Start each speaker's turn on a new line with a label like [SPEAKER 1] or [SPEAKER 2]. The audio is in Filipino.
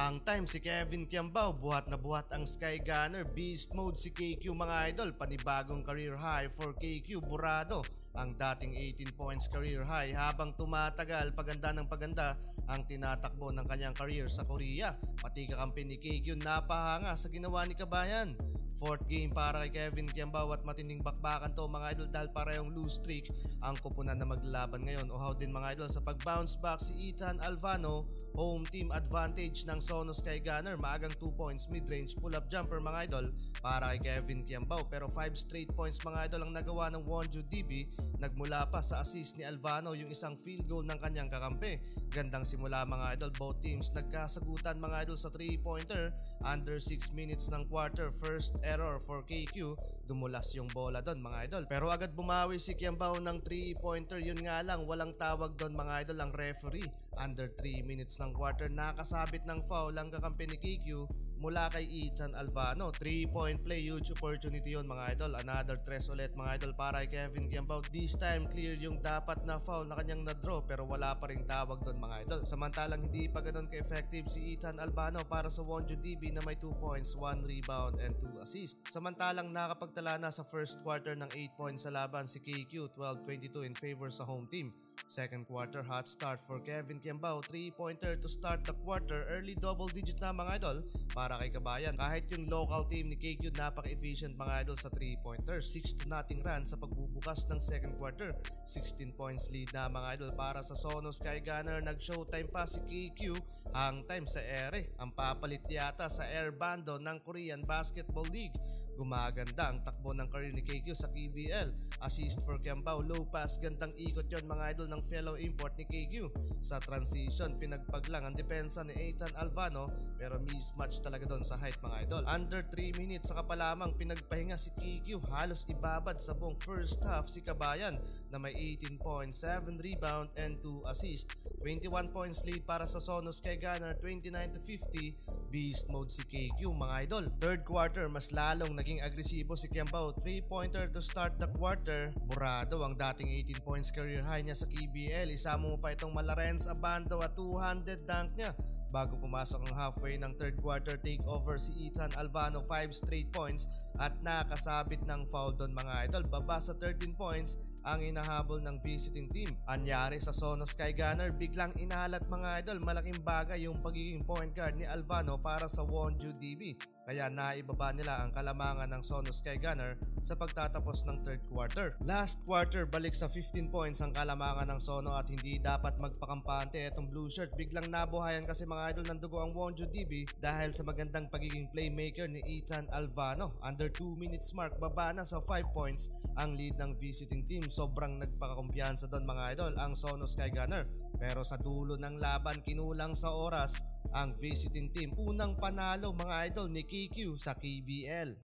[SPEAKER 1] Hangtime si Kevin Kiambao, buhat na buhat ang Sky Gunner. Beast mode si KQ mga idol, panibagong career high for KQ. Burado ang dating 18 points career high habang tumatagal paganda ng paganda ang tinatakbo ng kanyang career sa Korea. Pati kakampi ni KQ napahanga sa ginawa ni Kabayan. Fourth game para kay Kevin Kiambao at matinding bakbakan to mga idol dahil parehong lose streak ang kupunan na maglalaban ngayon. Uhaw din mga idol sa pag-bounce back si Ethan Alvano. Home team advantage ng Sono Sky Gunner. Maagang 2 points mid-range pull-up jumper mga idol para kay Kevin Kiambao. Pero 5 straight points mga idol ang nagawa ng Wonju DB. Nagmula pa sa assist ni Alvano yung isang field goal ng kanyang kakampi. Gandang simula mga idol. Both teams nagkasagutan mga idol sa 3-pointer. Under 6 minutes ng quarter. First error for KQ. Dumulas yung bola doon mga idol. Pero agad bumawi si Kiambao ng 3-pointer. Yun nga lang, walang tawag doon mga idol ang referee. Under 3 minutes ng quarter, nakasabit ng foul ang kakampi ni KQ mula kay Ethan Alvano. 3-point play, huge opportunity yun mga idol. Another tres ulit mga idol para kay Kevin Kiambao. This time clear yung dapat na foul na kanyang na-draw pero wala pa ring tawag doon mga idol. Samantalang hindi pa ganun ka-effective si Ethan Alvano para sa Wonju DB na may 2 points, 1 rebound and 2 assists. Samantalang nakapagtala na sa first quarter ng 8 points sa laban si KQ, 12-22 in favor sa home team. Second quarter, hot start for Kevin Kiambao. 3-pointer to start the quarter. Early double digit na mga idol para kay Kabayan. Kahit yung local team ni KQ napaka-efficient mga idol sa 3-pointer. 6-0 run sa pagbubukas ng second quarter. 16 points lead na mga idol para sa Sono Sky Gunner. Nag-showtime pa si KQ. Hangtime sa ere. Ang papalit yata sa air bando ng Korean Basketball League. Gumaganda ang takbo ng career ni KQ sa KBL. Assist for Kiambao. Low pass. Gandang ikot yon mga idol ng fellow import ni KQ. Sa transition, pinagpaglang ang depensa ni Ethan Alvano pero mismatch talaga doon sa height mga idol. Under 3 minutes saka pa lamang pinagpahinga si KQ. Halos ibabad sa buong first half si Kabayan na may 18 points, 7 rebound and 2 assist. 21 points lead para sa Sono Sky Gunner, 29-50. Beast mode si KQ mga idol. Third quarter, mas lalong naging agresibo si Kiambao. 3-pointer to start the quarter. Burado ang dating 18 points career high niya sa KBL. Isama mo pa itong Malarenz Abando at 200 dunk niya. Bago pumasok ang halfway ng third quarter, takeover si Ethan Alvano, 5 straight points at nakasabit ng foul doon mga idol. Baba sa 13 points ang inahabol ng visiting team. Anyari sa Sono Sky Gunner, biglang inalat mga idol. Malaking bagay yung pagiging point guard ni Alvano para sa Wonju DB. Kaya naibaba nila ang kalamangan ng Sono Sky Gunner sa pagtatapos ng third quarter. Last quarter, balik sa 15 points ang kalamangan ng Sono at hindi dapat magpakampante itong blue shirt. Biglang nabuhayan kasi mga idol ng dugo ang Wonju DB dahil sa magandang pagiging playmaker ni Ethan Alvano. Under 2 minutes mark, baba na sa 5 points ang lead ng visiting team. Sobrang nagpakakumpiyansa doon mga idol ang Sono Sky Gunner. Pero sa dulo ng laban, kinulang sa oras ang visiting team. Unang panalo mga idol ni KQ sa KBL.